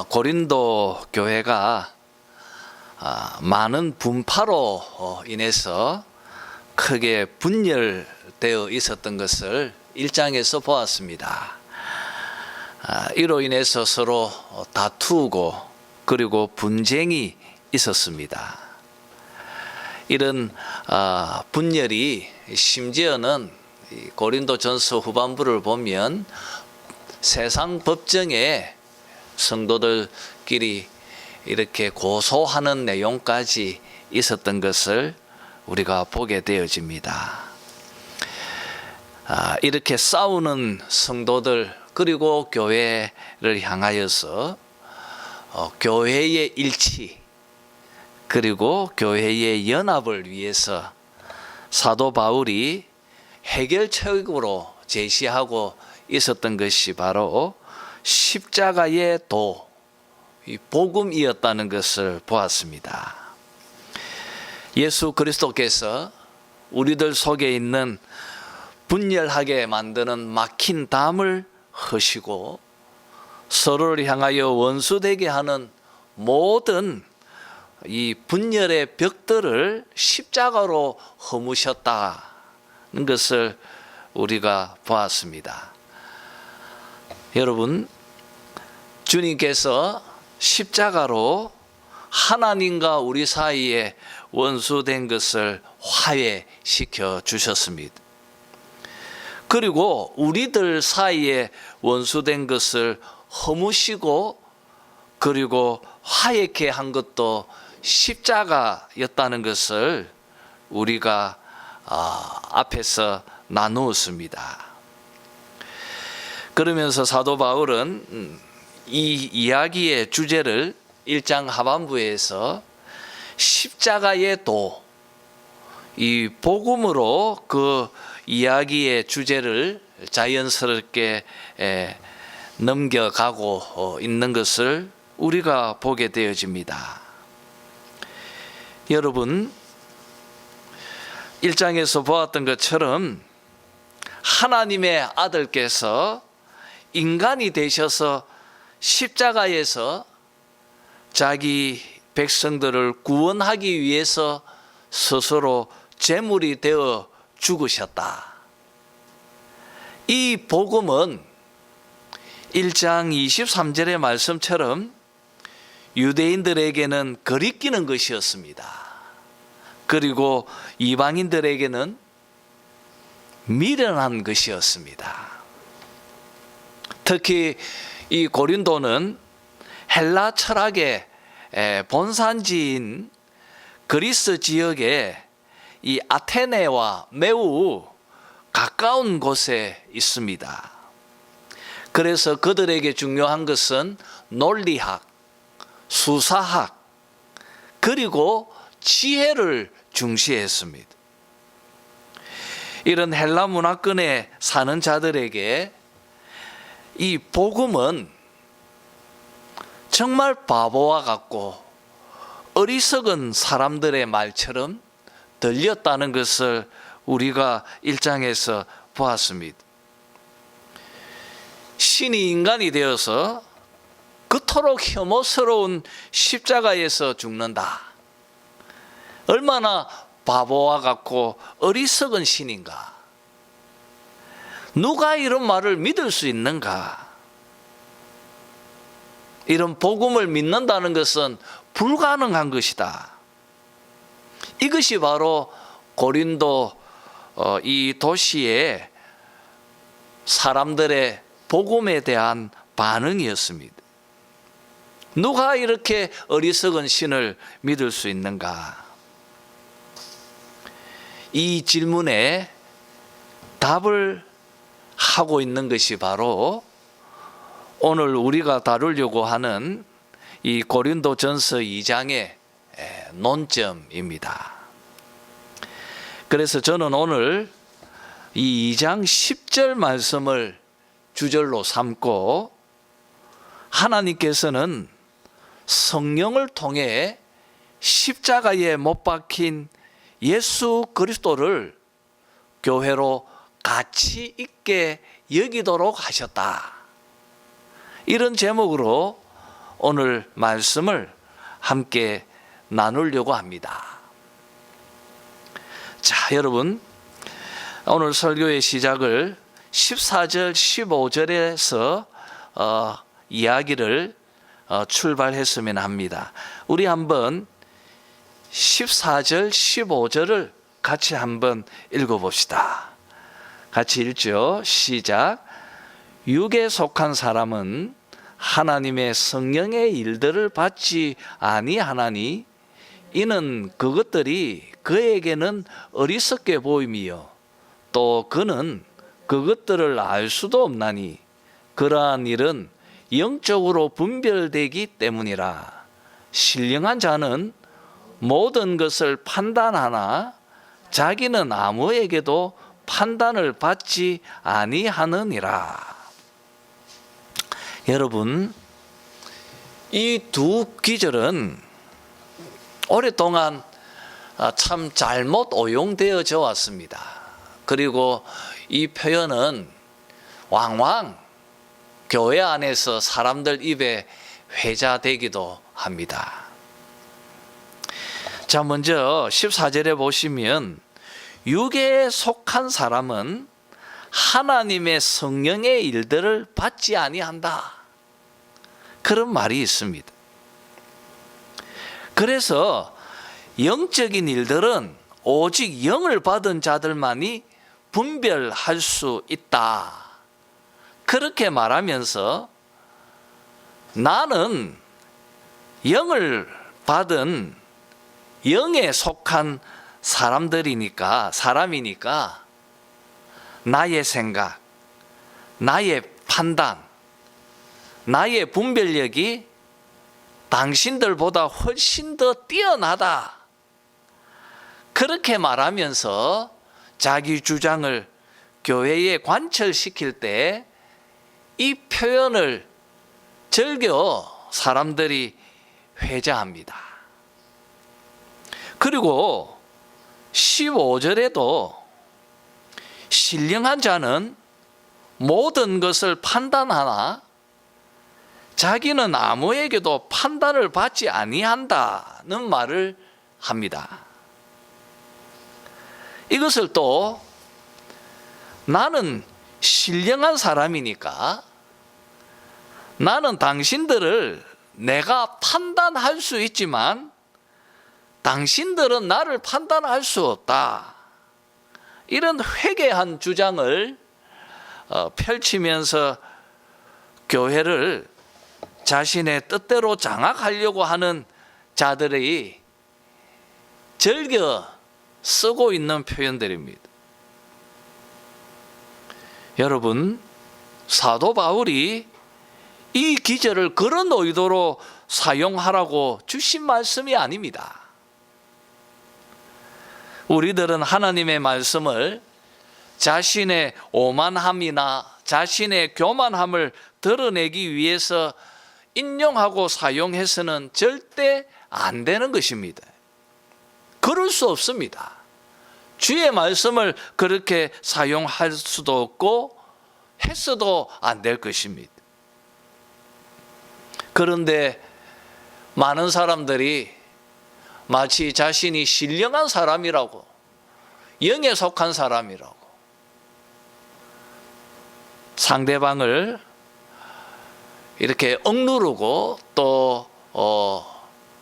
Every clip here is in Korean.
고린도 교회가 많은 분파로 인해서 크게 분열되어 있었던 것을 1장에서 보았습니다. 이로 인해서 서로 다투고 그리고 분쟁이 있었습니다. 이런 분열이 심지어는 고린도전서 후반부를 보면 세상 법정에 성도들끼리 이렇게 고소하는 내용까지 있었던 것을 우리가 보게 되어집니다. 이렇게 싸우는 성도들 그리고 교회를 향하여서 교회의 일치 그리고 교회의 연합을 위해서 사도 바울이 해결책으로 제시하고 있었던 것이 바로 십자가의 도, 이 복음이었다는 것을 보았습니다. 예수 그리스도께서 우리들 속에 있는 분열하게 만드는 막힌 담을 허시고 서로를 향하여 원수되게 하는 모든 이 분열의 벽들을 십자가로 허무셨다는 것을 우리가 보았습니다. 여러분, 주님께서 십자가로 하나님과 우리 사이에 원수된 것을 화해시켜 주셨습니다. 그리고 우리들 사이에 원수된 것을 허무시고 그리고 화해케 한 것도 십자가였다는 것을 우리가 앞에서 나누었습니다. 그러면서 사도 바울은 이 이야기의 주제를 1장 하반부에서 십자가의 도, 이 복음으로 그 이야기의 주제를 자연스럽게 넘겨가고 있는 것을 우리가 보게 되어집니다. 여러분, 1장에서 보았던 것처럼 하나님의 아들께서 인간이 되셔서 십자가에서 자기 백성들을 구원하기 위해서 스스로 제물이 되어 죽으셨다. 이 복음은 1장 23절의 말씀처럼 유대인들에게는 거리끼는 것이었습니다. 그리고 이방인들에게는 미련한 것이었습니다. 특히 이 고린도는 헬라 철학의 본산지인 그리스 지역에 이 아테네와 매우 가까운 곳에 있습니다. 그래서 그들에게 중요한 것은 논리학, 수사학, 그리고 지혜를 중시했습니다. 이런 헬라 문화권에 사는 자들에게 이 복음은 정말 바보와 같고 어리석은 사람들의 말처럼 들렸다는 것을 우리가 1장에서 보았습니다. 신이 인간이 되어서 그토록 혐오스러운 십자가에서 죽는다. 얼마나 바보와 같고 어리석은 신인가. 누가 이런 말을 믿을 수 있는가. 이런 복음을 믿는다는 것은 불가능한 것이다. 이것이 바로 고린도 이 도시의 사람들의 복음에 대한 반응이었습니다. 누가 이렇게 어리석은 신을 믿을 수 있는가? 이 질문에 답을 하고 있는 것이 바로 오늘 우리가 다루려고 하는 이 고린도전서 2장의 논점입니다. 그래서 저는 오늘 이 2장 10절 말씀을 주절로 삼고 하나님께서는 성령을 통해 십자가에 못 박힌 예수 그리스도를 교회로 가치 있게 여기도록 하셨다. 이런 제목으로 오늘 말씀을 함께 나누려고 합니다. 자, 여러분, 오늘 설교의 시작을 14절, 15절에서 이야기를 출발했으면 합니다. 우리 한번 14절, 15절을 같이 한번 읽어봅시다. 같이 읽죠. 시작. 육에 속한 사람은 하나님의 성령의 일들을 받지 아니하나니 이는 그것들이 그에게는 어리석게 보임이요 또 그는 그것들을 알 수도 없나니 그러한 일은 영적으로 분별되기 때문이라. 신령한 자는 모든 것을 판단하나 자기는 아무에게도 판단을 받지 아니하느니라. 여러분, 이 두 구절은 오랫동안 참 잘못 오용되어져 왔습니다. 그리고 이 표현은 왕왕 교회 안에서 사람들 입에 회자되기도 합니다. 자, 먼저 14절에 보시면 육에 속한 사람은 하나님의 성령의 일들을 받지 아니한다, 그런 말이 있습니다. 그래서 영적인 일들은 오직 영을 받은 자들만이 분별할 수 있다, 그렇게 말하면서 나는 영을 받은 영에 속한 사람이니까 나의 생각, 나의 판단, 나의 분별력이 당신들보다 훨씬 더 뛰어나다, 그렇게 말하면서 자기 주장을 교회에 관철시킬 때 이 표현을 즐겨 사람들이 회자합니다. 그리고 15절에도 신령한 자는 모든 것을 판단하나 자기는 아무에게도 판단을 받지 아니한다는 말을 합니다. 이것을 또 나는 신령한 사람이니까 나는 당신들을 내가 판단할 수 있지만 당신들은 나를 판단할 수 없다, 이런 회개한 주장을 펼치면서 교회를 자신의 뜻대로 장악하려고 하는 자들이 즐겨 쓰고 있는 표현들입니다. 여러분, 사도 바울이 이 기절을 그런 의도로 사용하라고 주신 말씀이 아닙니다. 우리들은 하나님의 말씀을 자신의 오만함이나 자신의 교만함을 드러내기 위해서 인용하고 사용해서는 절대 안 되는 것입니다. 그럴 수 없습니다. 주의 말씀을 그렇게 사용할 수도 없고 했어도 안 될 것입니다. 그런데 많은 사람들이 마치 자신이 신령한 사람이라고, 영에 속한 사람이라고 상대방을 이렇게 억누르고 또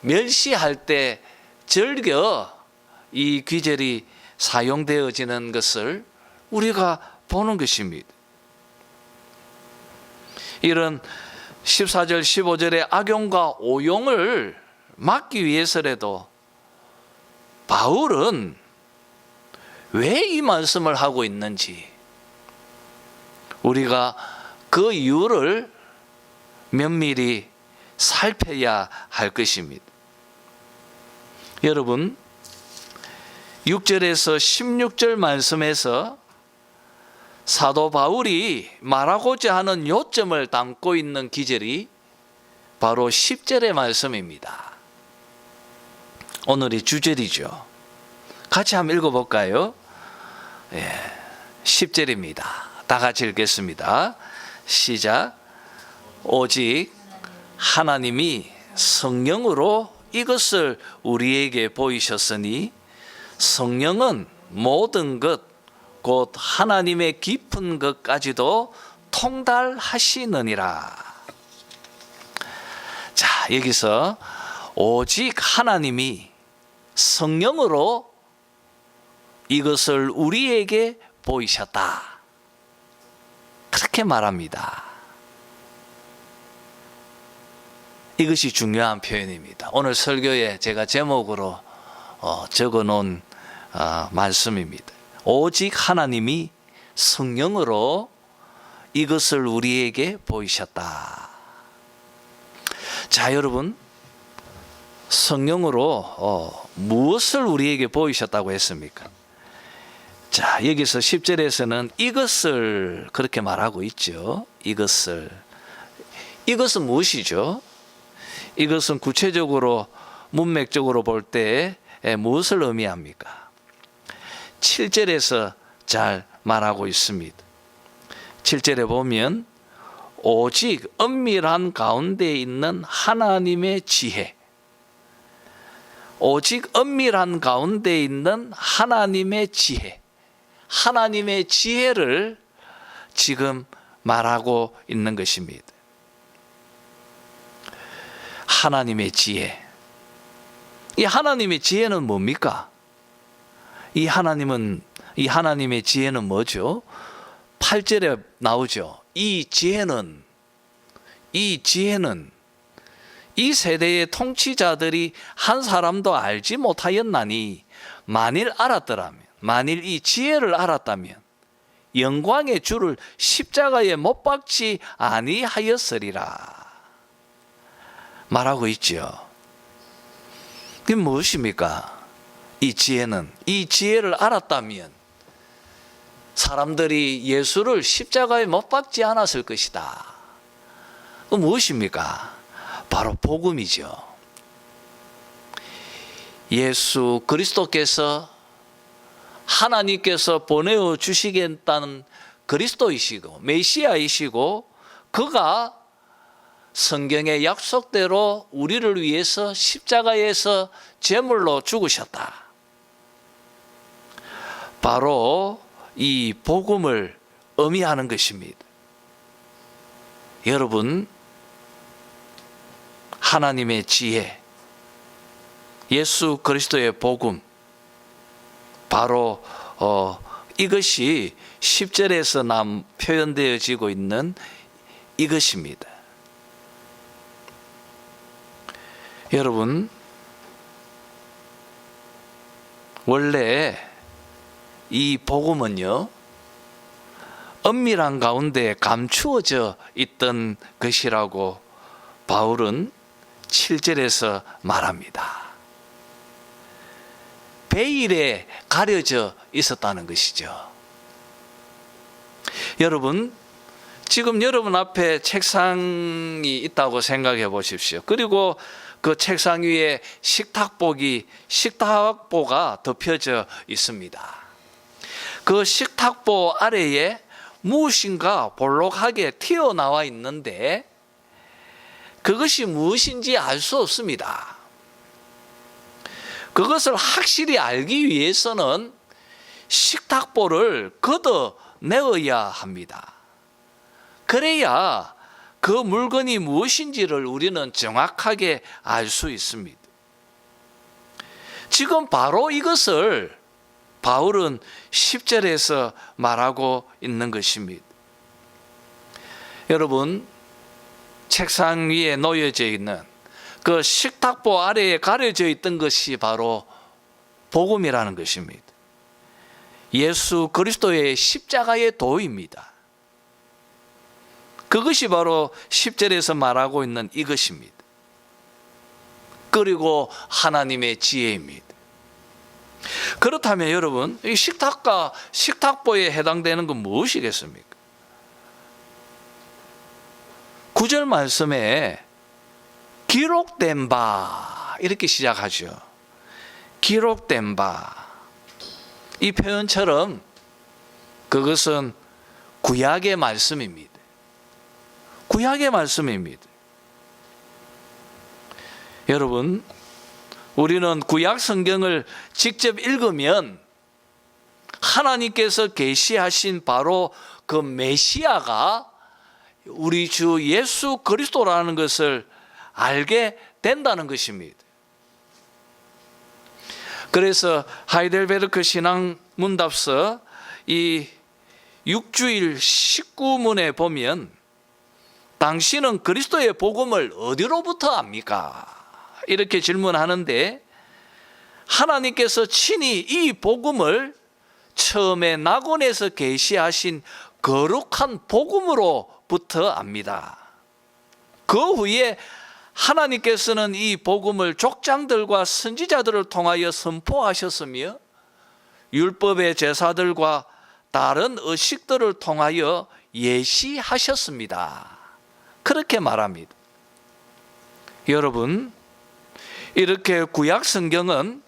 멸시할 때 즐겨 이 귀절이 사용되어지는 것을 우리가 보는 것입니다. 이런 14절 15절의 악용과 오용을 막기 위해서라도 바울은 왜 이 말씀을 하고 있는지 우리가 그 이유를 면밀히 살펴야 할 것입니다. 여러분, 6절에서 16절 말씀에서 사도 바울이 말하고자 하는 요점을 담고 있는 기절이 바로 10절의 말씀입니다. 오늘이 주절이죠. 같이 한번 읽어볼까요? 10절입니다. 다 같이 읽겠습니다. 시작. 오직 하나님이 성령으로 이것을 우리에게 보이셨으니 성령은 모든 것, 곧 하나님의 깊은 것까지도 통달하시느니라. 자, 여기서 오직 하나님이 성령으로 이것을 우리에게 보이셨다, 그렇게 말합니다. 이것이 중요한 표현입니다. 오늘 설교에 제가 제목으로 적어 놓은 말씀입니다. 오직 하나님이 성령으로 이것을 우리에게 보이셨다. 자, 여러분, 성령으로 무엇을 우리에게 보이셨다고 했습니까? 자, 여기서 10절에서는 이것을 그렇게 말하고 있죠. 이것은 무엇이죠? 이것은 구체적으로 문맥적으로 볼 때 무엇을 의미합니까? 7절에서 잘 말하고 있습니다. 7절에 보면 오직 엄밀한 가운데 있는 하나님의 지혜, 오직 엄밀한 가운데 있는 하나님의 지혜, 하나님의 지혜를 지금 말하고 있는 것입니다. 하나님의 지혜. 이 하나님의 지혜는 뭡니까? 이 하나님의 지혜는 뭐죠? 8절에 나오죠. 이 지혜는 이 세대의 통치자들이 한 사람도 알지 못하였나니 만일 이 지혜를 알았다면 영광의 주를 십자가에 못 박지 아니하였으리라 말하고 있죠. 그게 무엇입니까? 이 지혜를 알았다면 사람들이 예수를 십자가에 못 박지 않았을 것이다. 그 무엇입니까? 바로 복음이죠. 예수 그리스도께서 하나님께서 보내어 주시겠다는 그리스도이시고 메시아이시고 그가 성경의 약속대로 우리를 위해서 십자가에서 제물로 죽으셨다. 바로 이 복음을 의미하는 것입니다. 여러분, 하나님의 지혜, 예수 그리스도의 복음, 바로 이것이 10절에서 표현되어지고 있는 이것입니다. 여러분, 원래 이 복음은요, 엄밀한 가운데 감추어져 있던 것이라고 바울은 7절에서 말합니다. 베일에 가려져 있었다는 것이죠. 여러분, 지금 여러분 앞에 책상이 있다고 생각해 보십시오. 그리고 그 책상 위에 식탁보가 덮여져 있습니다. 그 식탁보 아래에 무엇인가 볼록하게 튀어나와 있는데 그것이 무엇인지 알 수 없습니다. 그것을 확실히 알기 위해서는 식탁보를 걷어내어야 합니다. 그래야 그 물건이 무엇인지를 우리는 정확하게 알 수 있습니다. 지금 바로 이것을 바울은 10절에서 말하고 있는 것입니다. 여러분, 책상 위에 놓여져 있는 그 식탁보 아래에 가려져 있던 것이 바로 복음이라는 것입니다. 예수 그리스도의 십자가의 도입니다. 그것이 바로 10절에서 말하고 있는 이것입니다. 그리고 하나님의 지혜입니다. 그렇다면 여러분, 이 식탁보에 해당되는 건 무엇이겠습니까? 9절 말씀에 기록된 바 이렇게 시작하죠. 기록된 바. 이 표현처럼 그것은 구약의 말씀입니다. 구약의 말씀입니다. 여러분, 우리는 구약 성경을 직접 읽으면 하나님께서 계시하신 바로 그 메시아가 우리 주 예수 그리스도라는 것을 알게 된다는 것입니다. 그래서 하이델베르크 신앙 문답서 이 6주일 19문에 보면 당신은 그리스도의 복음을 어디로부터 압니까? 이렇게 질문하는데 하나님께서 친히 이 복음을 처음에 낙원에서 계시하신 거룩한 복음으로부터 압니다. 그 후에 하나님께서는 이 복음을 족장들과 선지자들을 통하여 선포하셨으며 율법의 제사들과 다른 의식들을 통하여 예시하셨습니다. 그렇게 말합니다. 여러분, 이렇게 구약 성경은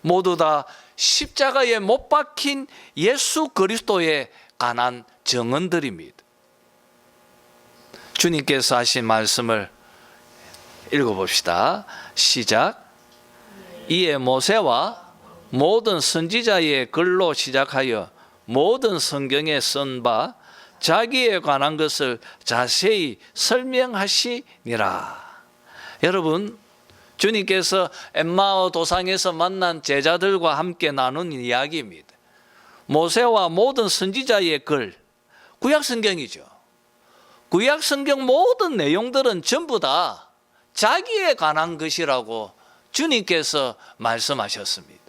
모두 다 십자가에 못 박힌 예수 그리스도에 관한 증언들입니다. 주님께서 하신 말씀을 읽어봅시다. 시작. 이에 모세와 모든 선지자의 글로 시작하여 모든 성경에 쓴 바 자기에 관한 것을 자세히 설명하시니라. 여러분, 주님께서 엠마오 도상에서 만난 제자들과 함께 나눈 이야기입니다. 모세와 모든 선지자의 글, 구약 성경이죠. 구약 성경 모든 내용들은 전부 다 자기에 관한 것이라고 주님께서 말씀하셨습니다.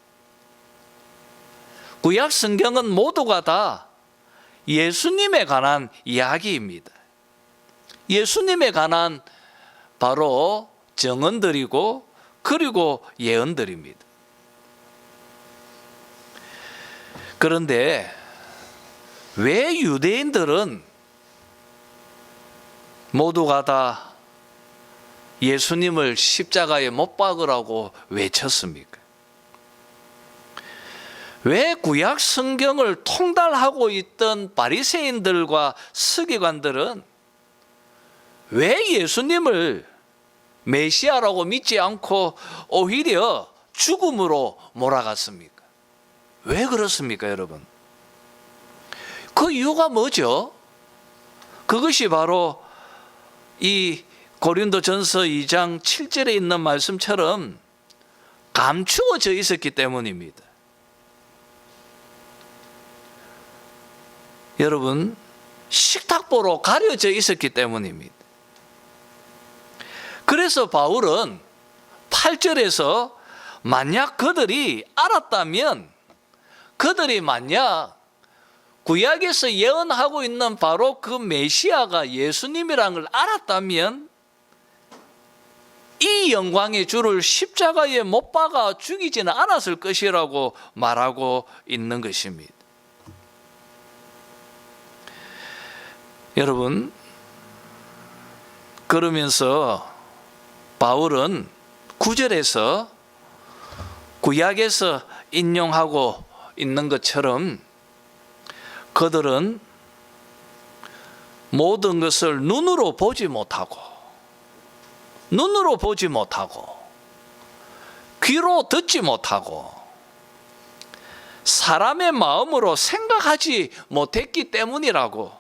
구약 성경은 모두가 다 예수님에 관한 이야기입니다. 예수님에 관한 바로 증언들이고 그리고 예언들입니다. 그런데 왜 유대인들은 모두가 다 예수님을 십자가에 못 박으라고 외쳤습니까? 왜 구약 성경을 통달하고 있던 바리새인들과 서기관들은 왜 예수님을 메시아라고 믿지 않고 오히려 죽음으로 몰아갔습니까? 왜 그렇습니까, 여러분? 그 이유가 뭐죠? 그것이 바로 이 고린도전서 2장 7절에 있는 말씀처럼 감추어져 있었기 때문입니다. 여러분, 식탁보로 가려져 있었기 때문입니다. 그래서 바울은 8절에서 만약 그들이 알았다면, 그들이 만약 구약에서 예언하고 있는 바로 그 메시아가 예수님이라는 걸 알았다면 이 영광의 주를 십자가에 못 박아 죽이지는 않았을 것이라고 말하고 있는 것입니다. 여러분, 그러면서 바울은 9절에서 구약에서 인용하고 있는 것처럼 그들은 모든 것을 눈으로 보지 못하고 귀로 듣지 못하고 사람의 마음으로 생각하지 못했기 때문이라고,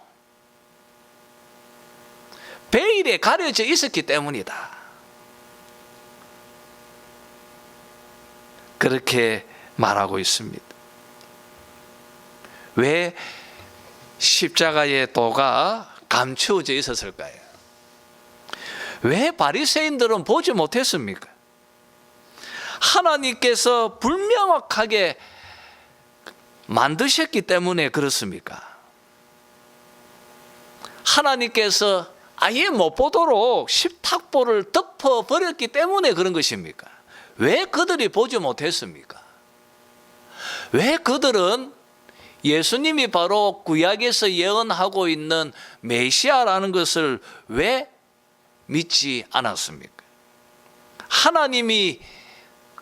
베일에 가려져 있었기 때문이다. 그렇게 말하고 있습니다. 왜 십자가의 도가 감추어져 있었을까요? 왜 바리새인들은 보지 못했습니까? 하나님께서 불명확하게 만드셨기 때문에 그렇습니까? 하나님께서 아예 못 보도록 십탁보를 덮어버렸기 때문에 그런 것입니까? 왜 그들이 보지 못했습니까? 왜 그들은 예수님이 바로 구약에서 예언하고 있는 메시아라는 것을 왜 믿지 않았습니까? 하나님이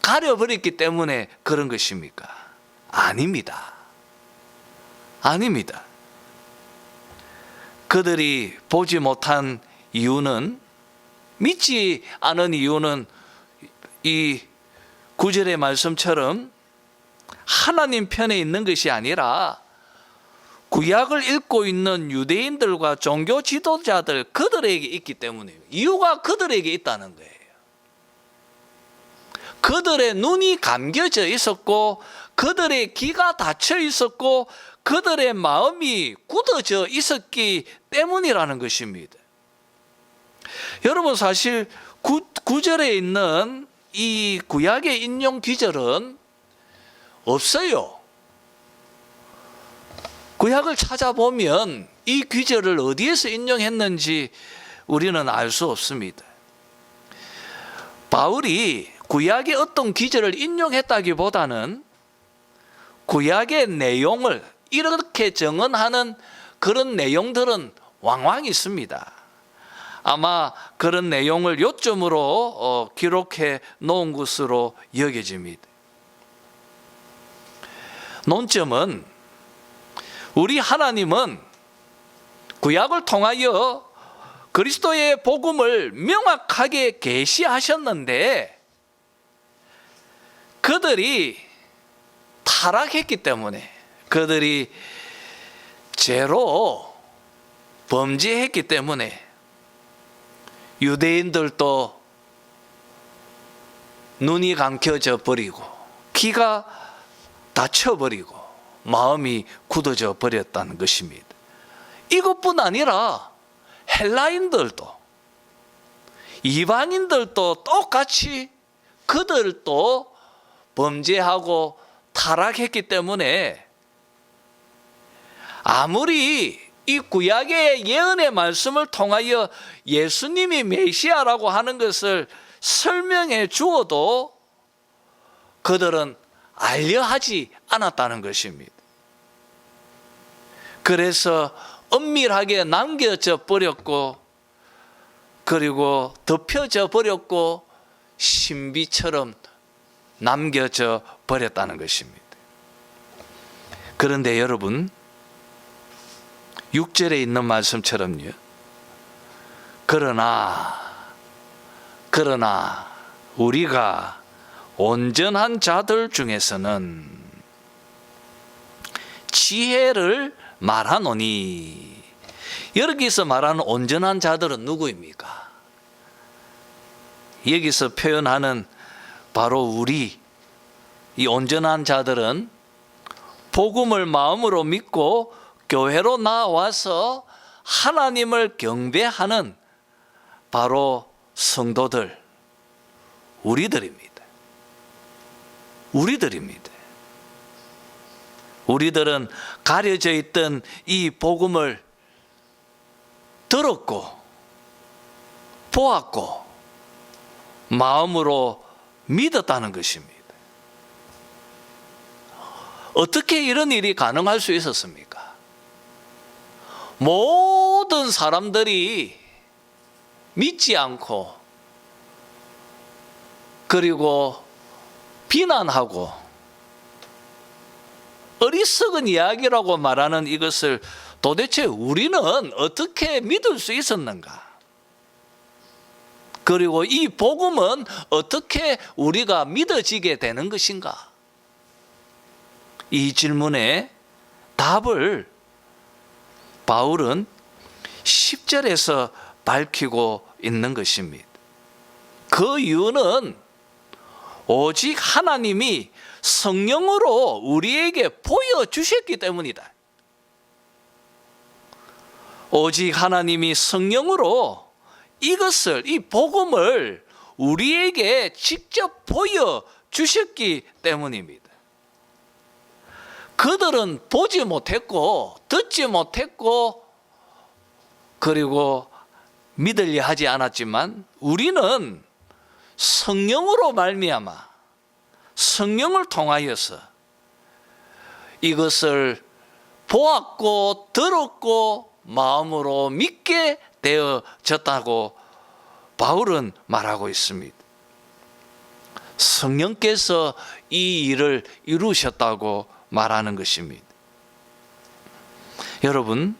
가려버렸기 때문에 그런 것입니까? 아닙니다. 아닙니다. 그들이 보지 못한 이유는, 믿지 않은 이유는 이 9절의 말씀처럼 하나님 편에 있는 것이 아니라 구약을 읽고 있는 유대인들과 종교 지도자들, 그들에게 있기 때문이에요. 이유가 그들에게 있다는 거예요. 그들의 눈이 감겨져 있었고, 그들의 귀가 닫혀 있었고, 그들의 마음이 굳어져 있었기 때문이라는 것입니다. 여러분, 사실 9절에 있는 이 구약의 인용 귀절은 없어요. 구약을 찾아보면 이 귀절을 어디에서 인용했는지 우리는 알 수 없습니다. 바울이 구약의 어떤 귀절을 인용했다기보다는 구약의 내용을 이렇게 정언하는 그런 내용들은 왕왕 있습니다. 아마 그런 내용을 요점으로 기록해 놓은 것으로 여겨집니다. 논점은 우리 하나님은 구약을 통하여 그리스도의 복음을 명확하게 계시하셨는데 그들이 타락했기 때문에, 그들이 죄로 범죄했기 때문에 유대인들도 눈이 감겨져 버리고 귀가 닫혀버리고 마음이 굳어져 버렸다는 것입니다. 이것뿐 아니라 헬라인들도, 이방인들도 똑같이 그들도 범죄하고 타락했기 때문에 아무리 이 구약의 예언의 말씀을 통하여 예수님이 메시아라고 하는 것을 설명해 주어도 그들은 알려하지 않았다는 것입니다. 그래서 은밀하게 남겨져 버렸고, 그리고 덮여져 버렸고, 신비처럼 남겨져 버렸다는 것입니다. 그런데 여러분, 6절에 있는 말씀처럼요, 그러나 우리가 온전한 자들 중에서는 지혜를 말하노니, 여기서 말하는 온전한 자들은 누구입니까? 여기서 표현하는 바로 우리, 이 온전한 자들은 복음을 마음으로 믿고 교회로 나와서 하나님을 경배하는 바로 성도들, 우리들입니다. 우리들은 가려져 있던 이 복음을 들었고 보았고 마음으로 믿었다는 것입니다. 어떻게 이런 일이 가능할 수 있었습니까? 모든 사람들이 믿지 않고 그리고 비난하고 어리석은 이야기라고 말하는 이것을 도대체 우리는 어떻게 믿을 수 있었는가? 그리고 이 복음은 어떻게 우리가 믿어지게 되는 것인가? 이 질문에 답을 바울은 10절에서 밝히고 있는 것입니다. 그 이유는 오직 하나님이 성령으로 우리에게 보여주셨기 때문이다. 오직 하나님이 성령으로 이것을, 이 복음을 우리에게 직접 보여주셨기 때문입니다. 그들은 보지 못했고 듣지 못했고 그리고 믿으려 하지 않았지만 우리는 성령으로 말미암아 성령을 통하여서 이것을 보았고 들었고 마음으로 믿게 되어졌다고 바울은 말하고 있습니다. 성령께서 이 일을 이루셨다고 말하는 것입니다. 여러분,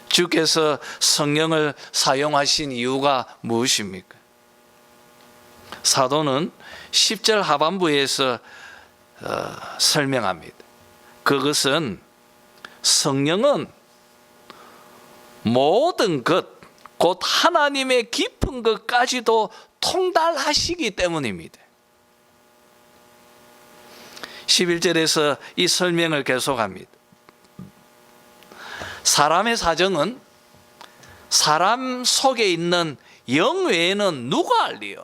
주께서 성령을 사용하신 이유가 무엇입니까? 사도는 10절 하반부에서 설명합니다. 그것은 성령은 모든 것, 곧 하나님의 깊은 것까지도 통달하시기 때문입니다. 11절에서 이 설명을 계속합니다. 사람의 사정은 사람 속에 있는 영 외에는 누가 알리요?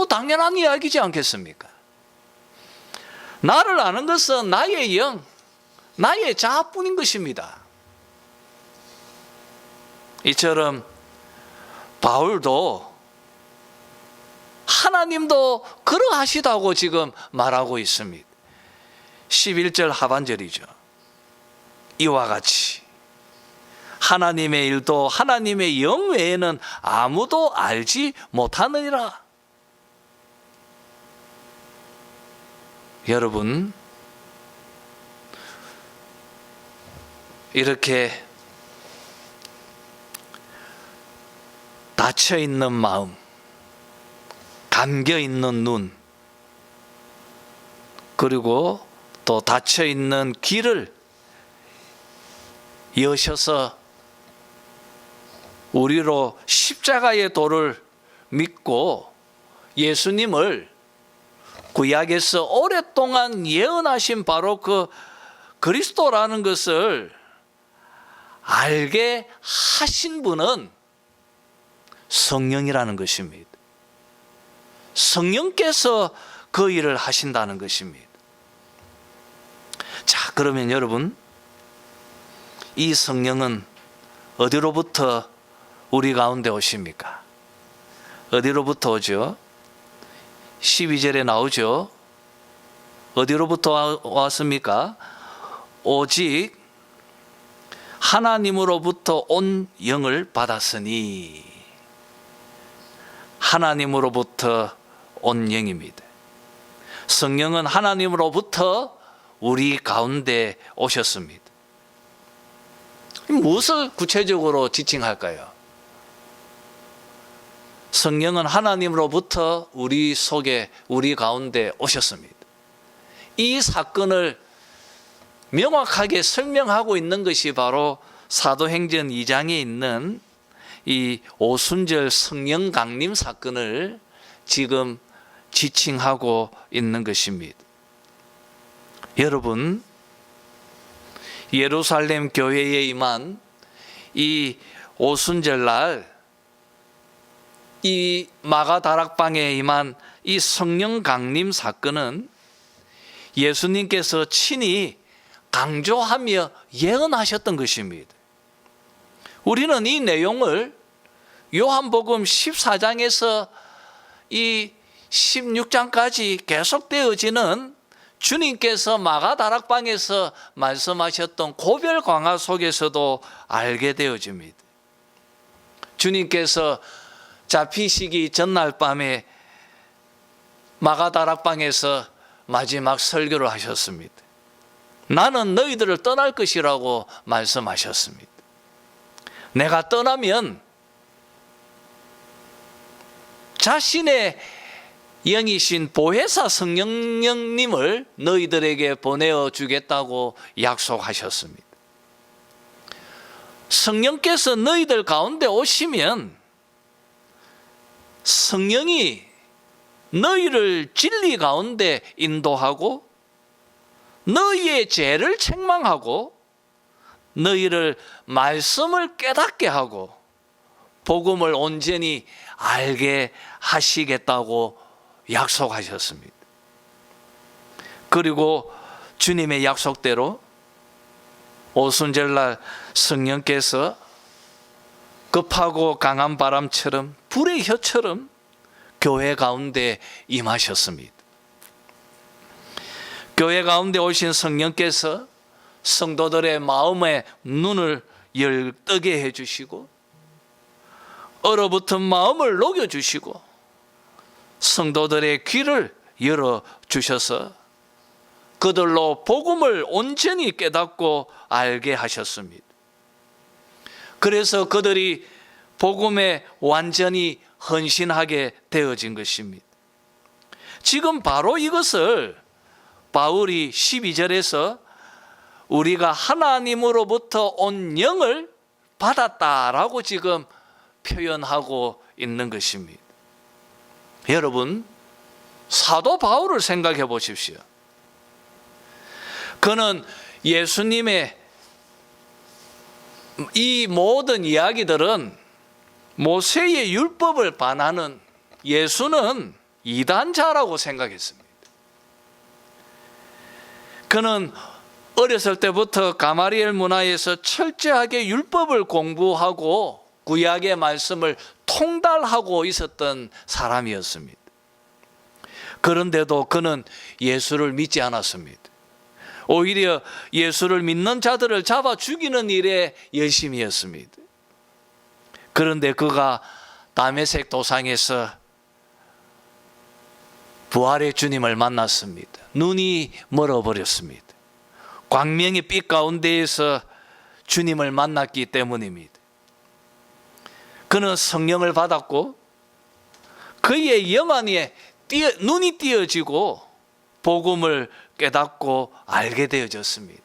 당연한 이야기지 않겠습니까? 나를 아는 것은 나의 영, 나의 자아뿐인 것입니다. 이처럼 바울도 하나님도 그러하시다고 지금 말하고 있습니다. 11절 하반절이죠. 이와 같이 하나님의 일도 하나님의 영 외에는 아무도 알지 못하느니라. 여러분, 이렇게 닫혀있는 마음, 감겨있는 눈, 그리고 또 닫혀있는 귀를 여셔서 우리로 십자가의 도를 믿고 예수님을 구약에서 오랫동안 예언하신 바로 그 그리스도라는 것을 알게 하신 분은 성령이라는 것입니다. 성령께서 그 일을 하신다는 것입니다. 자, 그러면 여러분, 이 성령은 어디로부터 우리 가운데 오십니까? 어디로부터 오죠? 12절에 나오죠. 어디로부터 왔습니까? 오직 하나님으로부터 온 영을 받았으니. 하나님으로부터 온 영입니다. 성령은 하나님으로부터 우리 가운데 오셨습니다. 무엇을 구체적으로 지칭할까요? 성령은 하나님으로부터 우리 속에, 우리 가운데 오셨습니다. 이 사건을 명확하게 설명하고 있는 것이 바로 사도행전 2장에 있는 이 오순절 성령 강림 사건을 지금 지칭하고 있는 것입니다. 여러분, 예루살렘 교회에 임한 이 오순절 날 이 마가다락방에 임한 이 성령 강림 사건은 예수님께서 친히 강조하며 예언하셨던 것입니다. 우리는 이 내용을 요한복음 14장에서 이 16장까지 계속되어지는 주님께서 마가다락방에서 말씀하셨던 고별 강화 속에서도 알게 되어집니다. 주님께서 잡히시기 전날 밤에 마가다락방에서 마지막 설교를 하셨습니다. 나는 너희들을 떠날 것이라고 말씀하셨습니다. 내가 떠나면 자신의 영이신 보혜사 성령님을 너희들에게 보내어 주겠다고 약속하셨습니다. 성령께서 너희들 가운데 오시면 성령이 너희를 진리 가운데 인도하고 너희의 죄를 책망하고 너희를 말씀을 깨닫게 하고 복음을 온전히 알게 하시겠다고 약속하셨습니다. 그리고 주님의 약속대로 오순절날 성령께서 급하고 강한 바람처럼 불의 혀처럼 교회 가운데 임하셨습니다. 교회 가운데 오신 성령께서 성도들의 마음의 눈을 열뜨게 해주시고 얼어붙은 마음을 녹여주시고 성도들의 귀를 열어주셔서 그들로 복음을 온전히 깨닫고 알게 하셨습니다. 그래서 그들이 복음에 완전히 헌신하게 되어진 것입니다. 지금 바로 이것을 바울이 12절에서 우리가 하나님으로부터 온 영을 받았다라고 지금 표현하고 있는 것입니다. 여러분, 사도 바울을 생각해 보십시오. 그는 예수님의 이 모든 이야기들은 모세의 율법을 반하는, 예수는 이단자라고 생각했습니다. 그는 어렸을 때부터 가마리엘 문화에서 철저하게 율법을 공부하고 구약의 말씀을 통달하고 있었던 사람이었습니다. 그런데도 그는 예수를 믿지 않았습니다. 오히려 예수를 믿는 자들을 잡아 죽이는 일에 열심이었습니다. 그런데 그가 다메섹 도상에서 부활의 주님을 만났습니다. 눈이 멀어버렸습니다. 광명의 빛 가운데에서 주님을 만났기 때문입니다. 그는 성령을 받았고 그의 영 안에 눈이 띄어지고 복음을 깨닫고 알게 되어졌습니다.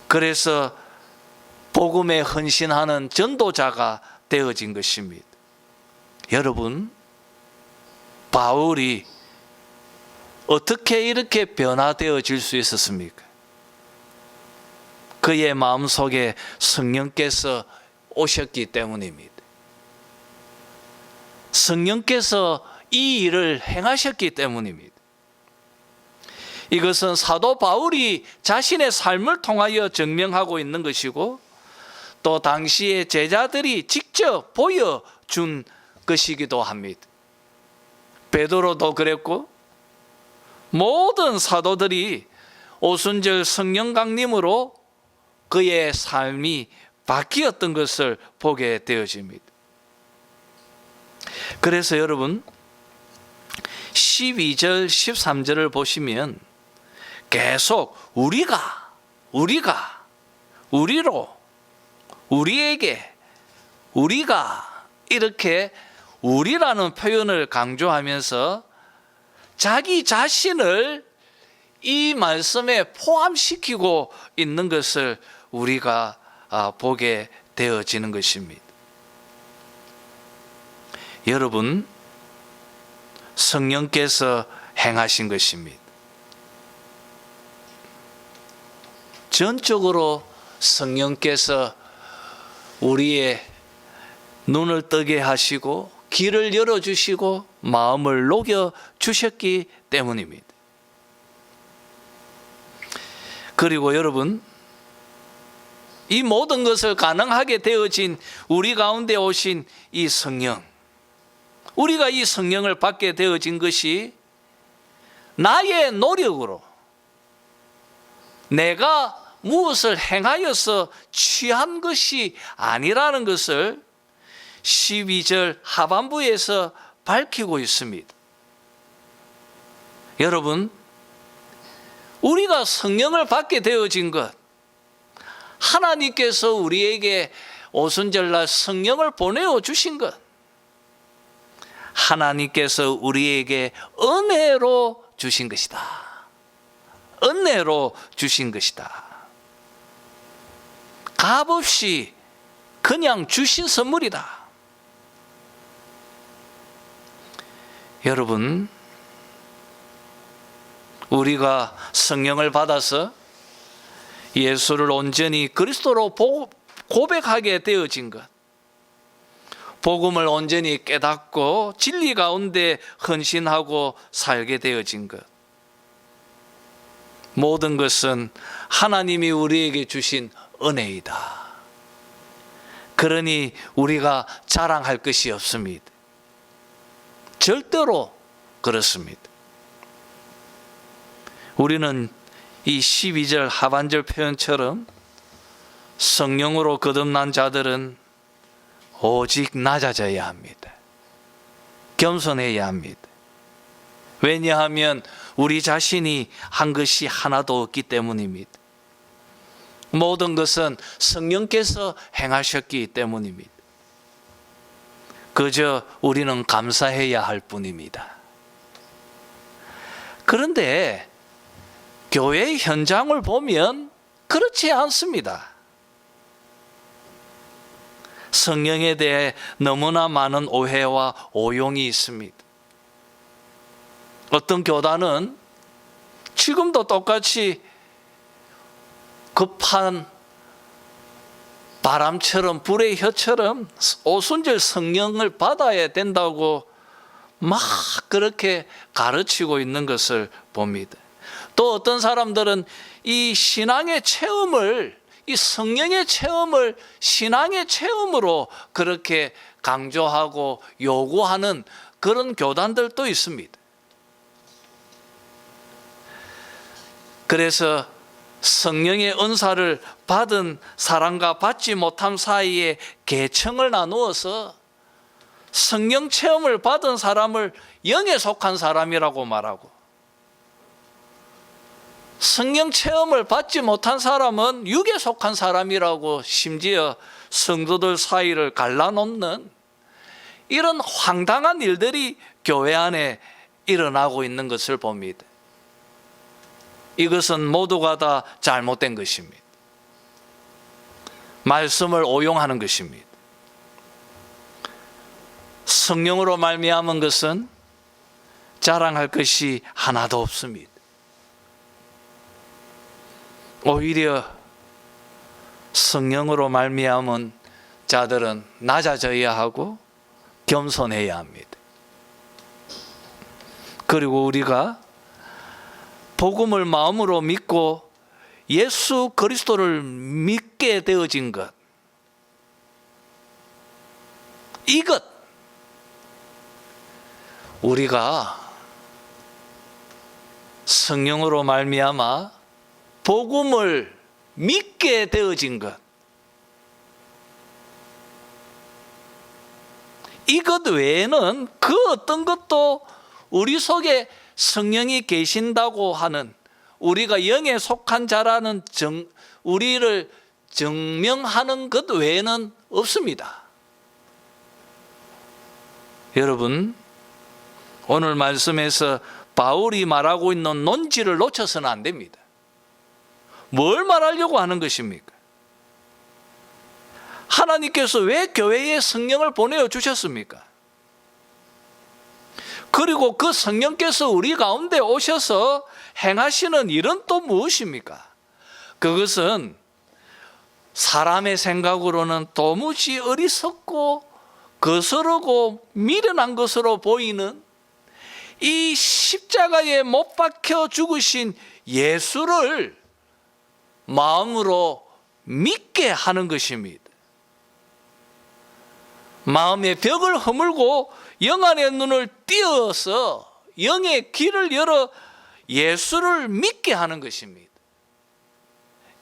그래서 복음에 헌신하는 전도자가 되어진 것입니다. 여러분, 바울이 어떻게 이렇게 변화되어질 수 있었습니까? 그의 마음속에 성령께서 오셨기 때문입니다. 성령께서 이 일을 행하셨기 때문입니다. 이것은 사도 바울이 자신의 삶을 통하여 증명하고 있는 것이고 또 당시의 제자들이 직접 보여준 것이기도 합니다. 베드로도 그랬고 모든 사도들이 오순절 성령 강림으로 그의 삶이 바뀌었던 것을 보게 되어집니다. 그래서 여러분 12절 13절을 보시면 계속 우리가 우리로 우리에게 우리가 이렇게 우리라는 표현을 강조하면서 자기 자신을 이 말씀에 포함시키고 있는 것을 우리가 보게 되어지는 것입니다. 여러분, 성령께서 행하신 것입니다. 전적으로 성령께서 우리의 눈을 뜨게 하시고 길을 열어주시고 마음을 녹여주셨기 때문입니다. 그리고 여러분, 이 모든 것을 가능하게 되어진 우리 가운데 오신 이 성령, 우리가 이 성령을 받게 되어진 것이 나의 노력으로 내가 무엇을 행하여서 취한 것이 아니라는 것을 12절 하반부에서 밝히고 있습니다. 여러분, 우리가 성령을 받게 되어진 것, 하나님께서 우리에게 오순절날 성령을 보내어 주신 것, 하나님께서 우리에게 은혜로 주신 것이다. 은혜로 주신 것이다. 값없이 그냥 주신 선물이다. 여러분, 우리가 성령을 받아서 예수를 온전히 그리스도로 고백하게 되어진 것, 복음을 온전히 깨닫고 진리 가운데 헌신하고 살게 되어진 것, 모든 것은 하나님이 우리에게 주신 은혜이다. 그러니 우리가 자랑할 것이 없습니다. 절대로 그렇습니다. 우리는 이 12절 하반절 표현처럼 성령으로 거듭난 자들은 오직 낮아져야 합니다. 겸손해야 합니다. 왜냐하면 우리 자신이 한 것이 하나도 없기 때문입니다. 모든 것은 성령께서 행하셨기 때문입니다. 그저 우리는 감사해야 할 뿐입니다. 그런데 교회 현장을 보면 그렇지 않습니다. 성령에 대해 너무나 많은 오해와 오용이 있습니다. 어떤 교단은 지금도 똑같이 급한 바람처럼 불의 혀처럼 오순절 성령을 받아야 된다고 막 그렇게 가르치고 있는 것을 봅니다. 또 어떤 사람들은 이 신앙의 체험을, 이 성령의 체험을 신앙의 체험으로 그렇게 강조하고 요구하는 그런 교단들도 있습니다. 그래서 성령의 은사를 받은 사람과 받지 못한 사이에 계층을 나누어서 성령 체험을 받은 사람을 영에 속한 사람이라고 말하고, 성령 체험을 받지 못한 사람은 육에 속한 사람이라고 심지어 성도들 사이를 갈라놓는 이런 황당한 일들이 교회 안에 일어나고 있는 것을 봅니다. 이것은 모두가 다 잘못된 것입니다. 말씀을 오용하는 것입니다. 성령으로 말미암은 것은 자랑할 것이 하나도 없습니다. 오히려 성령으로 말미암은 자들은 낮아져야 하고 겸손해야 합니다. 그리고 우리가 복음을 마음으로 믿고 예수 그리스도를 믿게 되어진 것, 이것, 우리가 성령으로 말미암아 복음을 믿게 되어진 것, 이것 외에는 그 어떤 것도 우리 속에 성령이 계신다고 하는, 우리가 영에 속한 자라는 우리를 증명하는 것 외에는 없습니다. 여러분, 오늘 말씀에서 바울이 말하고 있는 논지를 놓쳐서는 안 됩니다. 뭘 말하려고 하는 것입니까? 하나님께서 왜 교회에 성령을 보내주셨습니까? 그리고 그 성령께서 우리 가운데 오셔서 행하시는 일은 또 무엇입니까? 그것은 사람의 생각으로는 도무지 어리석고 거스르고 미련한 것으로 보이는 이 십자가에 못 박혀 죽으신 예수를 마음으로 믿게 하는 것입니다. 마음의 벽을 허물고 영 안의 눈을 띄어서 영의 길을 열어 예수를 믿게 하는 것입니다.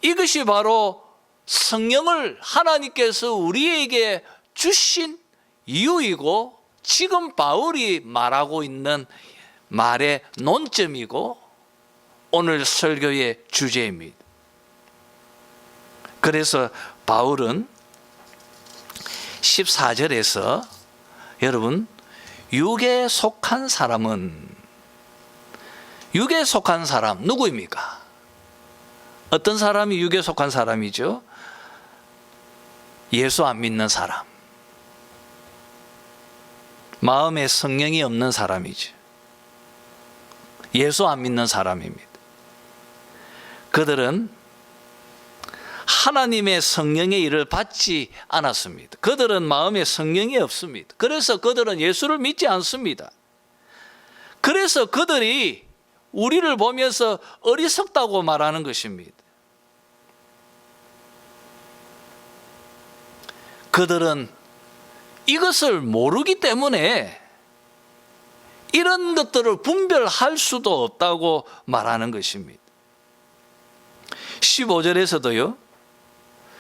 이것이 바로 성령을 하나님께서 우리에게 주신 이유이고, 지금 바울이 말하고 있는 말의 논점이고 오늘 설교의 주제입니다. 그래서 바울은 14절에서 여러분, 육에 속한 사람은, 육에 속한 사람 누구입니까? 어떤 사람이 육에 속한 사람이죠? 예수 안 믿는 사람, 마음에 성령이 없는 사람이죠. 예수 안 믿는 사람입니다. 그들은 하나님의 성령의 일을 받지 않았습니다. 그들은 마음에 성령이 없습니다. 그래서 그들은 예수를 믿지 않습니다. 그래서 그들이 우리를 보면서 어리석다고 말하는 것입니다. 그들은 이것을 모르기 때문에 이런 것들을 분별할 수도 없다고 말하는 것입니다. 15절에서도요,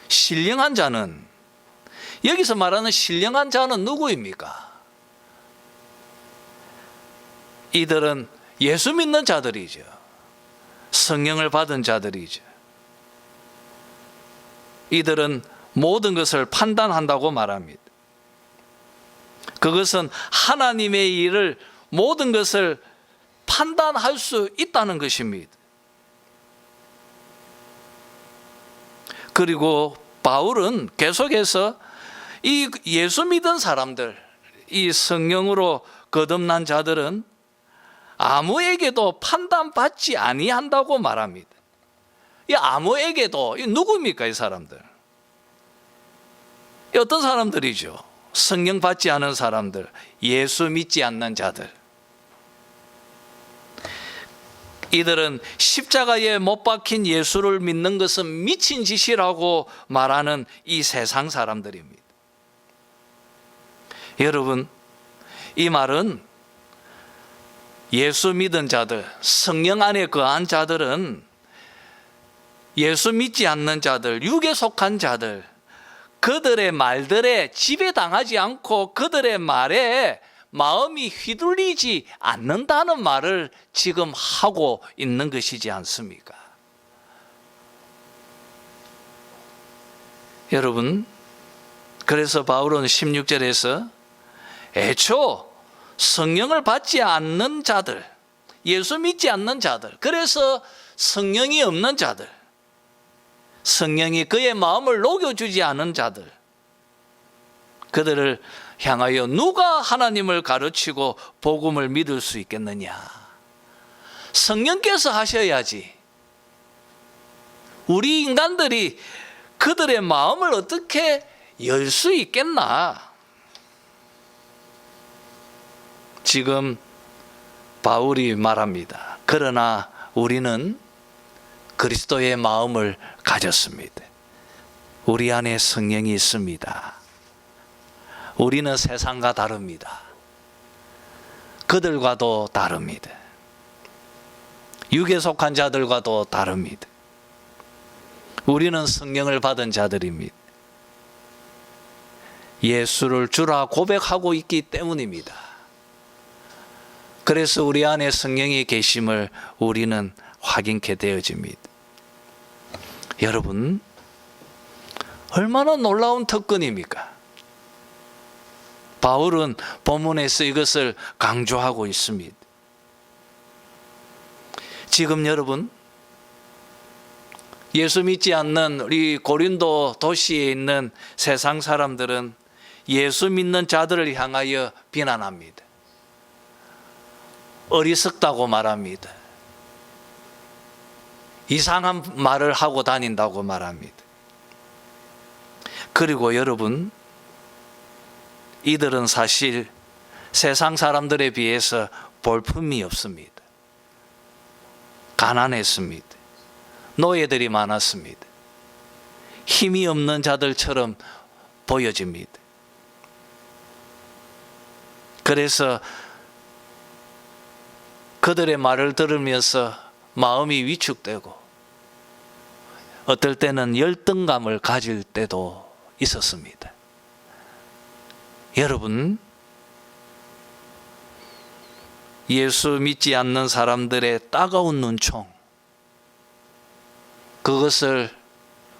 신령한 자는, 여기서 말하는 신령한 자는 누구입니까? 이들은 예수 믿는 자들이죠. 성령을 받은 자들이죠. 이들은 모든 것을 판단한다고 말합니다. 그것은 하나님의 일을 모든 것을 판단할 수 있다는 것입니다. 그리고 바울은 계속해서 이 예수 믿은 사람들, 이 성령으로 거듭난 자들은 아무에게도 판단받지 아니한다고 말합니다. 이 아무에게도, 이 누구입니까, 이 사람들? 이 어떤 사람들이죠? 성령 받지 않은 사람들, 예수 믿지 않는 자들. 이들은 십자가에 못 박힌 예수를 믿는 것은 미친 짓이라고 말하는 이 세상 사람들입니다. 여러분, 이 말은 예수 믿은 자들, 성령 안에 거한 자들은 예수 믿지 않는 자들, 육에 속한 자들, 그들의 말들에 지배당하지 않고 그들의 말에 마음이 휘둘리지 않는다는 말을 지금 하고 있는 것이지 않습니까? 여러분, 그래서 바울은 16절에서 애초 성령을 받지 않는 자들, 예수 믿지 않는 자들, 그래서 성령이 없는 자들, 성령이 그의 마음을 녹여주지 않은 자들, 그들을 향하여 누가 하나님을 가르치고 복음을 믿을 수 있겠느냐? 성령께서 하셔야지. 우리 인간들이 그들의 마음을 어떻게 열 수 있겠나? 지금 바울이 말합니다. 그러나 우리는 그리스도의 마음을 가졌습니다. 우리 안에 성령이 있습니다. 우리는 세상과 다릅니다. 그들과도 다릅니다. 육에 속한 자들과도 다릅니다. 우리는 성령을 받은 자들입니다. 예수를 주라 고백하고 있기 때문입니다. 그래서 우리 안에 성령이 계심을 우리는 확인케 되어집니다. 여러분, 얼마나 놀라운 특권입니까? 바울은 본문에서 이것을 강조하고 있습니다. 지금 여러분, 예수 믿지 않는 우리 고린도 도시에 있는 세상 사람들은 예수 믿는 자들을 향하여 비난합니다. 어리석다고 말합니다. 이상한 말을 하고 다닌다고 말합니다. 그리고 여러분, 이들은 사실 세상 사람들에 비해서 볼품이 없습니다. 가난했습니다. 노예들이 많았습니다. 힘이 없는 자들처럼 보여집니다. 그래서 그들의 말을 들으면서 마음이 위축되고 어떨 때는 열등감을 가질 때도 있었습니다. 여러분, 예수 믿지 않는 사람들의 따가운 눈총, 그것을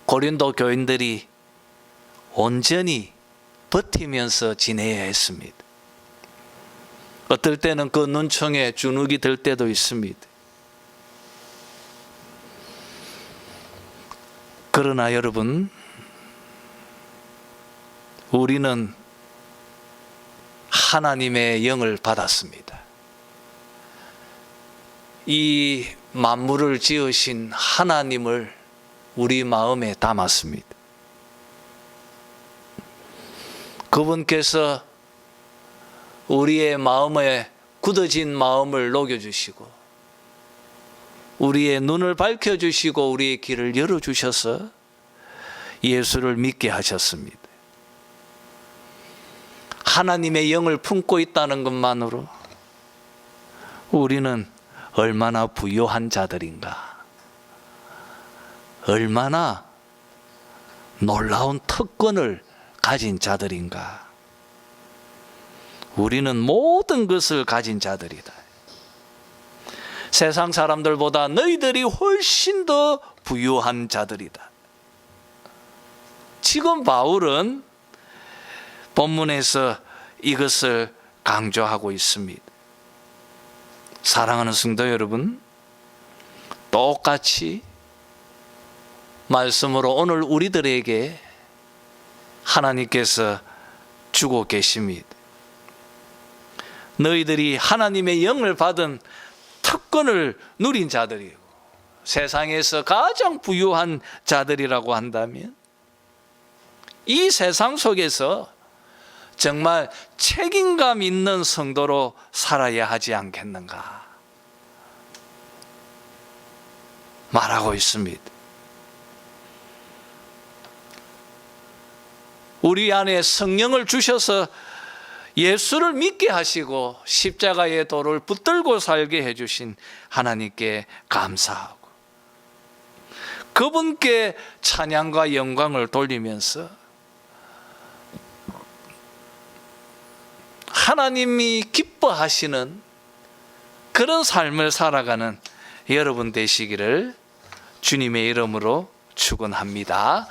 고린도 교인들이 온전히 버티면서 지내야 했습니다. 어떨 때는 그 눈총에 주눅이 들 때도 있습니다. 그러나 여러분, 우리는 하나님의 영을 받았습니다. 이 만물을 지으신 하나님을 우리 마음에 담았습니다. 그분께서 우리의 마음에 굳어진 마음을 녹여주시고 우리의 눈을 밝혀주시고 우리의 길을 열어주셔서 예수를 믿게 하셨습니다. 하나님의 영을 품고 있다는 것만으로 우리는 얼마나 부유한 자들인가, 얼마나 놀라운 특권을 가진 자들인가. 우리는 모든 것을 가진 자들이다. 세상 사람들보다 너희들이 훨씬 더 부유한 자들이다. 지금 바울은 본문에서 이것을 강조하고 있습니다. 사랑하는 성도 여러분, 똑같이 말씀으로 오늘 우리들에게 하나님께서 주고 계십니다. 너희들이 하나님의 영을 받은 특권을 누린 자들이고 세상에서 가장 부유한 자들이라고 한다면 이 세상 속에서 정말 책임감 있는 성도로 살아야 하지 않겠는가 말하고 있습니다. 우리 안에 성령을 주셔서 예수를 믿게 하시고 십자가의 도를 붙들고 살게 해주신 하나님께 감사하고 그분께 찬양과 영광을 돌리면서 하나님이 기뻐하시는 그런 삶을 살아가는 여러분 되시기를 주님의 이름으로 축원합니다.